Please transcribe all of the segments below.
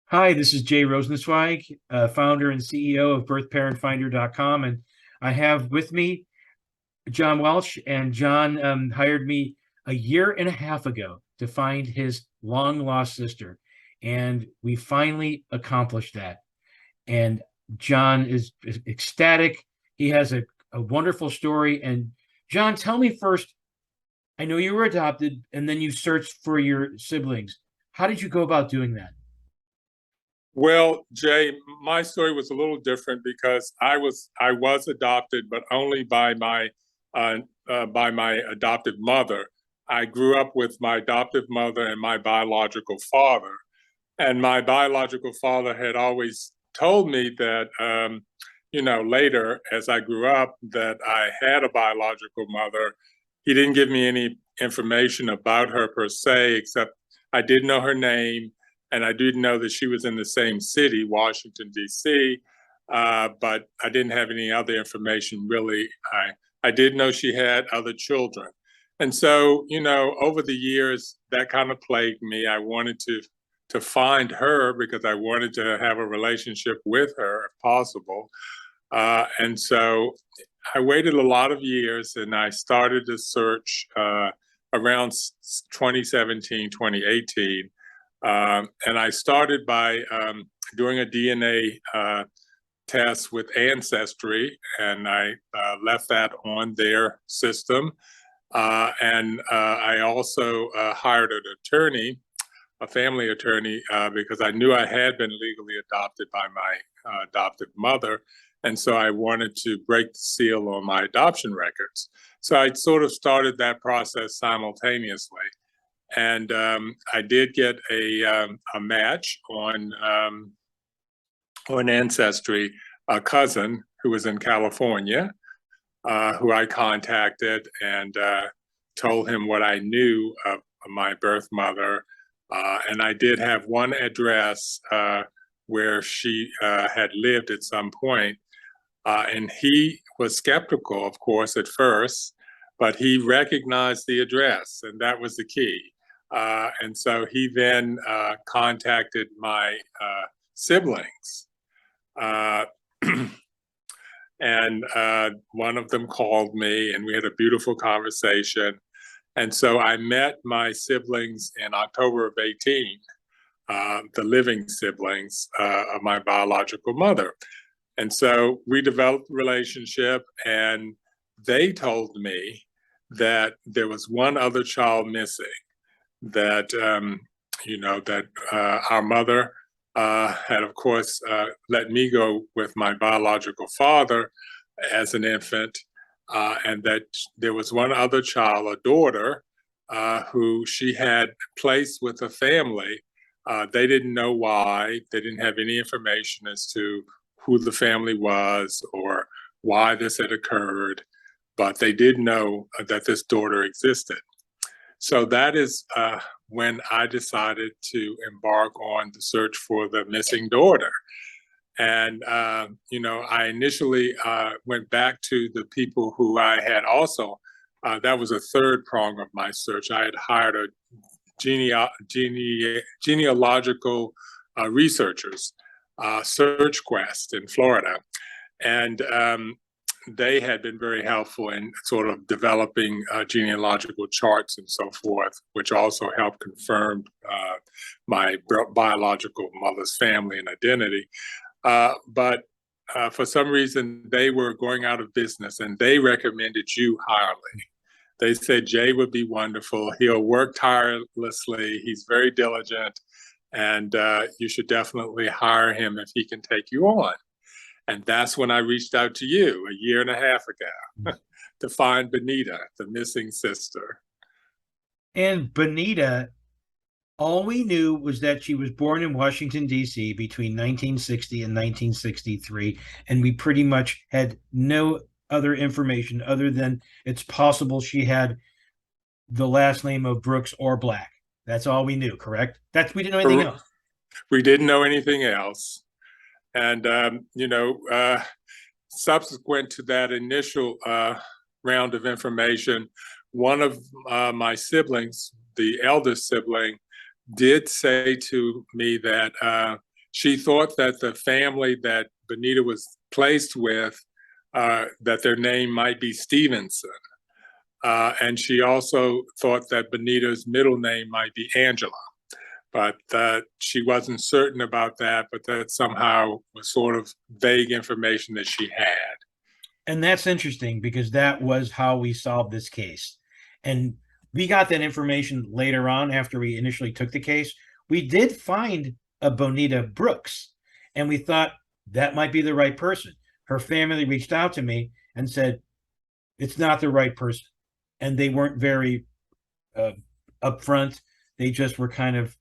Hi, this is Jay Rosenzweig, founder and CEO of birthparentfinder.com. And I have with me John Welch. And John hired me a year and a half ago to find his long lost sister. And we finally accomplished that. And John is ecstatic. He has a wonderful story. And John, tell me first, I know you were adopted and then you searched for your siblings. How did you go about doing that? Well, Jay, my story was a little different because I was adopted, but only uh, by my adoptive mother. I grew up with my adoptive mother and my biological father, and my biological father had always told me that later as I grew up that I had a biological mother. He didn't give me any information about her per se, except I did know her name and I did know that she was in the same city, Washington, D.C., but I didn't have any other information really. I did know she had other children. And so, over the years, that kind of plagued me. I wanted to find her because I wanted to have a relationship with her if possible. And so I waited a lot of years and I started to search around 2017, 2018. And I started by doing a DNA test with Ancestry, and I left that on their system. And I also hired an attorney, a family attorney, because I knew I had been legally adopted by my adoptive mother. And so I wanted to break the seal on my adoption records. So I sort of started that process simultaneously. And I did get a match on Ancestry, a cousin who was in California, who I contacted and told him what I knew of my birth mother. And I did have one address where she had lived at some point. And he was skeptical, of course, at first, but he recognized the address, and that was the key. And so he then contacted my siblings. Uh, and one of them called me, and we had a beautiful conversation. And so I met my siblings in October of 18, the living siblings of my biological mother. And so we developed a relationship, and they told me that there was one other child missing, that our mother had, of course, let me go with my biological father as an infant, and that there was one other child, a daughter, who she had placed with a family. They didn't know why. They didn't have any information as to who the family was or why this had occurred, but they did know that this daughter existed. So that is when I decided to embark on the search for the missing daughter. And, I initially went back to the people who I had also, that was a third prong of my search. I had hired a genealogical researchers, Search Quest in Florida. And they had been very helpful in sort of developing genealogical charts and so forth, which also helped confirm my biological mother's family and identity. But for some reason, they were going out of business, and they recommended you highly. They said Jay would be wonderful. He'll work tirelessly. He's very diligent, and you should definitely hire him if he can take you on. And that's when I reached out to you a year and a half ago to find Benita, the missing sister. And Bonita, all we knew was that she was born in Washington, D.C. between 1960 and 1963. And we pretty much had no other information other than it's possible she had the last name of Brooks or Black. That's all we knew, correct? We didn't know anything else. We didn't know anything else. And, subsequent to that initial round of information, one of my siblings, the eldest sibling, did say to me that she thought that the family that Bonita was placed with, that their name might be Stevenson. And she also thought that Bonita's middle name might be Angela, but she wasn't certain about that, but that somehow was sort of vague information that she had. And that's interesting because that was how we solved this case. And we got that information later on after we initially took the case. We did find a Bonita Brooks, and we thought that might be the right person. Her family reached out to me and said, it's not the right person. And they weren't very upfront. They just were kind of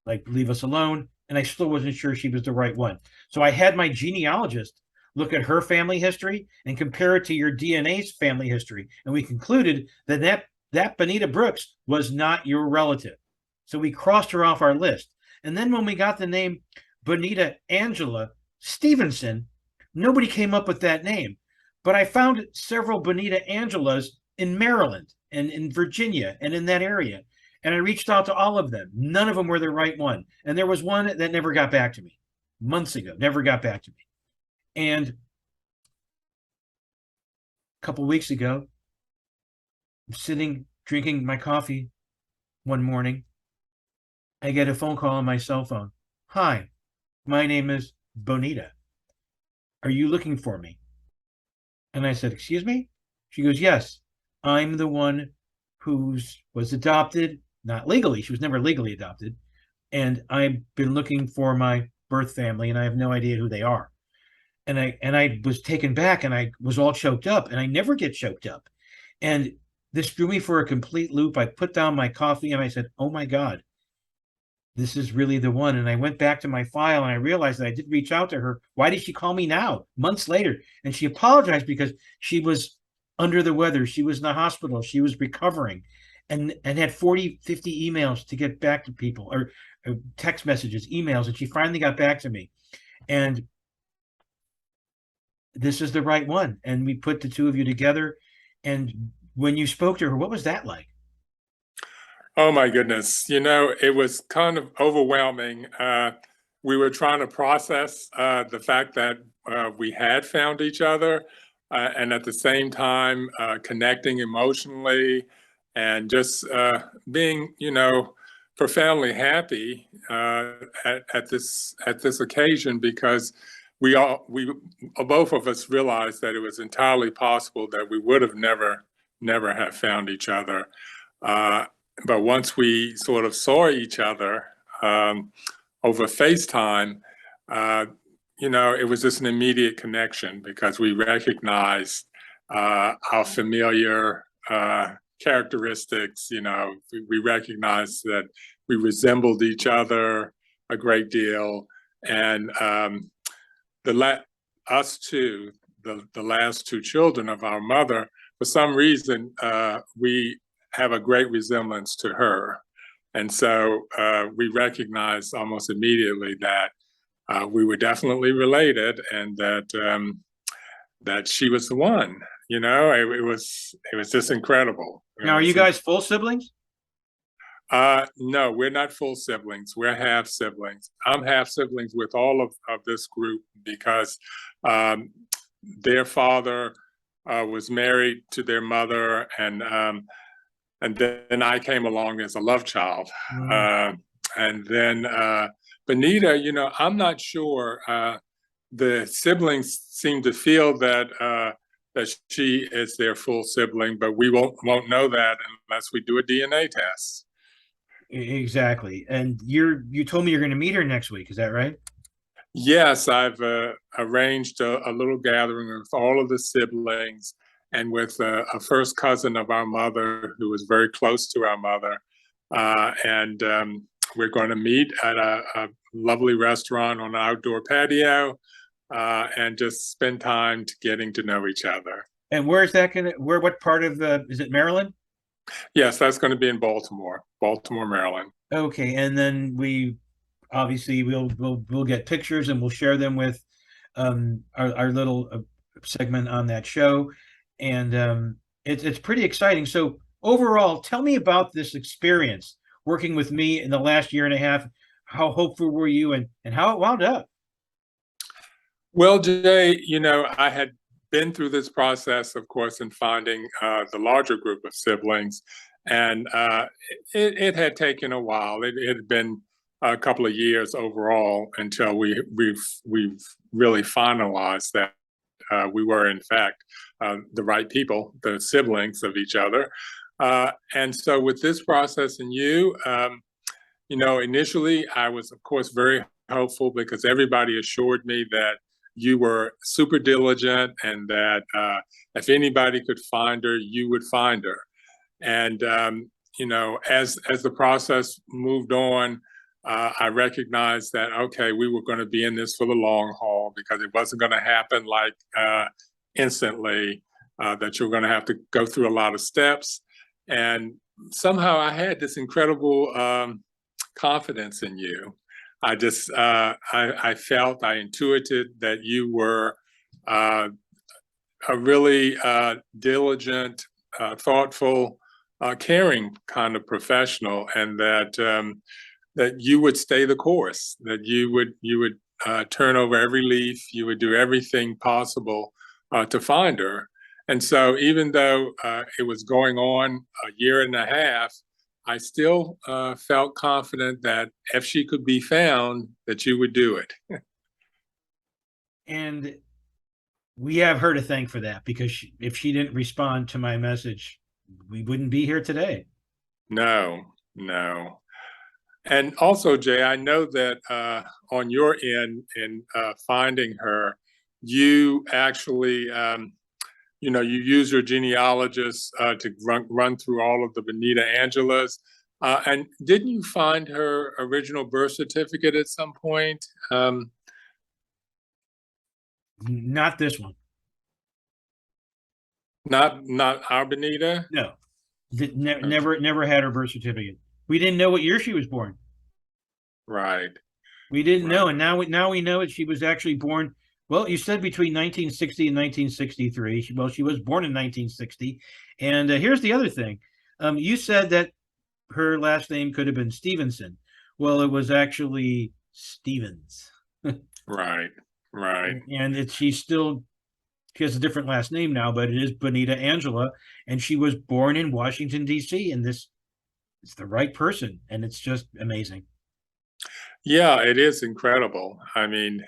like, leave us alone. And I still wasn't sure she was the right one. So I had my genealogist look at her family history and compare it to your DNA's family history. And we concluded that Bonita Brooks was not your relative. So we crossed her off our list. And then when we got the name Bonita Angela Stevenson, nobody came up with that name. But I found several Bonita Angelas in Maryland and in Virginia and in that area. And I reached out to all of them. None of them were the right one. And there was one that never got back to me months ago, never got back to me. And a couple of weeks ago, I'm sitting drinking my coffee one morning. I get a phone call on my cell phone. Hi, my name is Bonita. Are you looking for me? And I said, excuse me? She goes, yes, I'm the one who was adopted, not legally. She was never legally adopted. And I've been looking for my birth family, and I have no idea who they are. And I was taken back, and I was all choked up, and I never get choked up. And this threw me for a complete loop. I put down my coffee and I said, oh my God, this is really the one. And I went back to my file and I realized that I did reach out to her. Why did she call me now, months later? And she apologized because she was under the weather. She was in the hospital. She was recovering and had 40, 50 emails to get back to people, or text messages, emails. And she finally got back to me. And this is the right one. And we put the two of you together. And when you spoke to her, what was that like? Oh my goodness. It was kind of overwhelming. We were trying to process the fact that we had found each other, and at the same time connecting emotionally and just being, profoundly happy at this occasion, because we both of us realized that it was entirely possible that we would have never have found each other. But once we sort of saw each other over FaceTime, it was just an immediate connection because we recognized our familiar characteristics. We recognized that we resembled each other a great deal, and us two, the last two children of our mother, for some reason, we have a great resemblance to her. And so we recognized almost immediately that we were definitely related, and that she was the one. It was just incredible. Now, are you guys full siblings? No, we're not full siblings. We're half siblings. I'm half siblings with all of this group because their father was married to their mother, and then I came along as a love child. And then Bonita, I'm not sure. The siblings seem to feel that she is their full sibling, but we won't know that unless we do a DNA test. Exactly. And you told me you're going to meet her next week. Is that right? Yes, I've arranged a little gathering with all of the siblings, and with a first cousin of our mother who was very close to our mother. And we're going to meet at a lovely restaurant on an outdoor patio and just spend time getting to know each other. And where is that what part of is it Maryland? Yes, that's going to be in Baltimore, Maryland. Okay. And then we'll get pictures and we'll share them with our little segment on that show. And it's pretty exciting. So overall, tell me about this experience working with me in the last year and a half. how hopeful were you, and how it wound up? Well, Jay, I had been through this process, of course, in finding the larger group of siblings, and it had taken a while. It had been a couple of years overall until we've really finalized that we were, in fact, the right people, the siblings of each other. And so, with this process and initially I was, of course, very hopeful because everybody assured me that you were super diligent and that if anybody could find her, you would find her. And as the process moved on, I recognized that okay, we were going to be in this for the long haul because it wasn't going to happen like instantly. That you're going to have to go through a lot of steps, and somehow I had this incredible confidence in you. I felt, I intuited that you were uh, a really diligent, thoughtful, caring kind of professional, and that you would stay the course, that you would turn over every leaf, you would do everything possible to find her. And so, even though it was going on a year and a half, I still felt confident that if she could be found, that you would do it. And we have her to thank for that, because if she didn't respond to my message, we wouldn't be here today. No, no. And also, Jay, I know that on your end in finding her, you actually, you use your genealogist to run through all of the Benita Angelas. And didn't you find her original birth certificate at some point? Not this one. Not our Benita? No. Okay. Never had her birth certificate. We didn't know what year she was born. Right, We didn't right. know, and now we know that she was actually born. Well, you said between 1960 and 1963. Well, she was born in 1960. And here's the other thing. You said that her last name could have been Stevenson. Well, it was actually Stevens. Right, right. And she has a different last name now, but it is Bonita Angela, and she was born in Washington, D.C., and this is the right person, and it's just amazing. Yeah, it is incredible. I mean,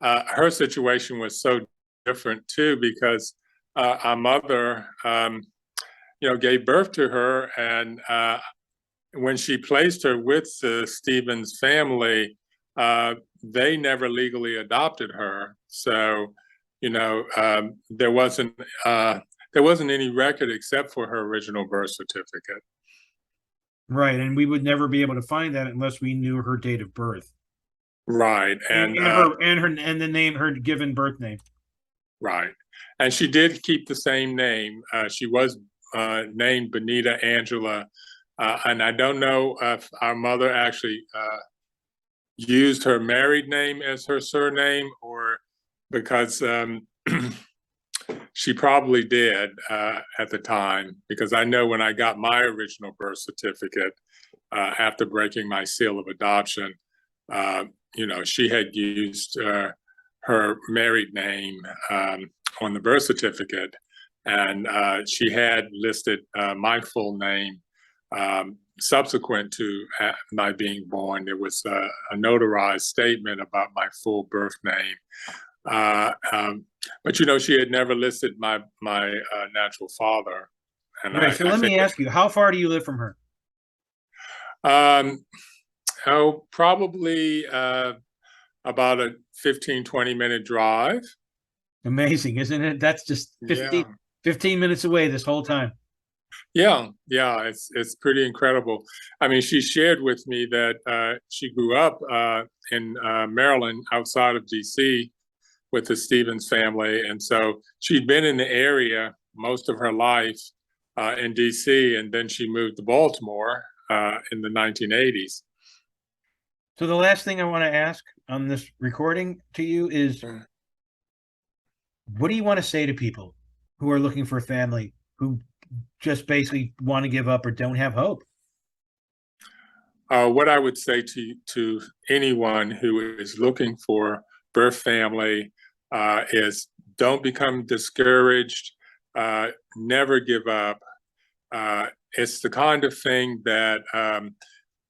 her situation was so different too because our mother, gave birth to her, and when she placed her with the Stevens family, they never legally adopted her. So, there wasn't any record except for her original birth certificate. Right, and we would never be able to find that unless we knew her date of birth Right, and and the name, her given birth name. right, and she did keep the same name. She was named Benita Angela, and I don't know if our mother actually used her married name as her surname or because she probably did at the time. Because I know when I got my original birth certificate after breaking my seal of adoption, uh, she had used her married name on the birth certificate, and she had listed my full name subsequent to my being born. There was a notarized statement about my full birth name. Uh, um, but she had never listed my natural father, and Right. So I let think me ask you, how far do you live from her? um, probably about a 15-20 minute drive. Amazing, isn't it? That's just Yeah. 15 minutes away this whole time. Yeah, yeah, it's pretty incredible. I mean, she shared with me that she grew up in Maryland, outside of D.C., with the Stevens family, and so she'd been in the area most of her life in D.C., and then she moved to Baltimore in the 1980s. So the last thing I want to ask on this recording to you is, what do you want to say to people who are looking for a family, who just basically want to give up or don't have hope? What I would say to anyone who is looking for birth family is don't become discouraged. Never give up. It's the kind of thing that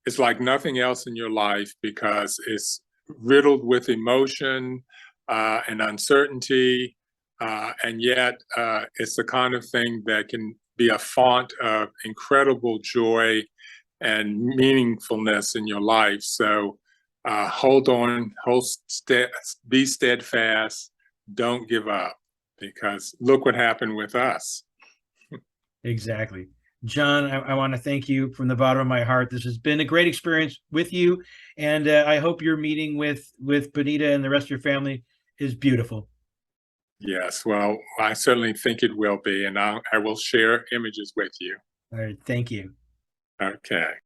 it's like nothing else in your life because it's riddled with emotion and uncertainty, and yet it's the kind of thing that can be a font of incredible joy and meaningfulness in your life. So hold on, be steadfast, don't give up, because look what happened with us. Exactly. John, I want to thank you from the bottom of my heart. This has been a great experience with you, and I hope your meeting with Benita and the rest of your family is beautiful. Yes, well, I certainly think it will be, and I will share images with you. All right, thank you. Okay.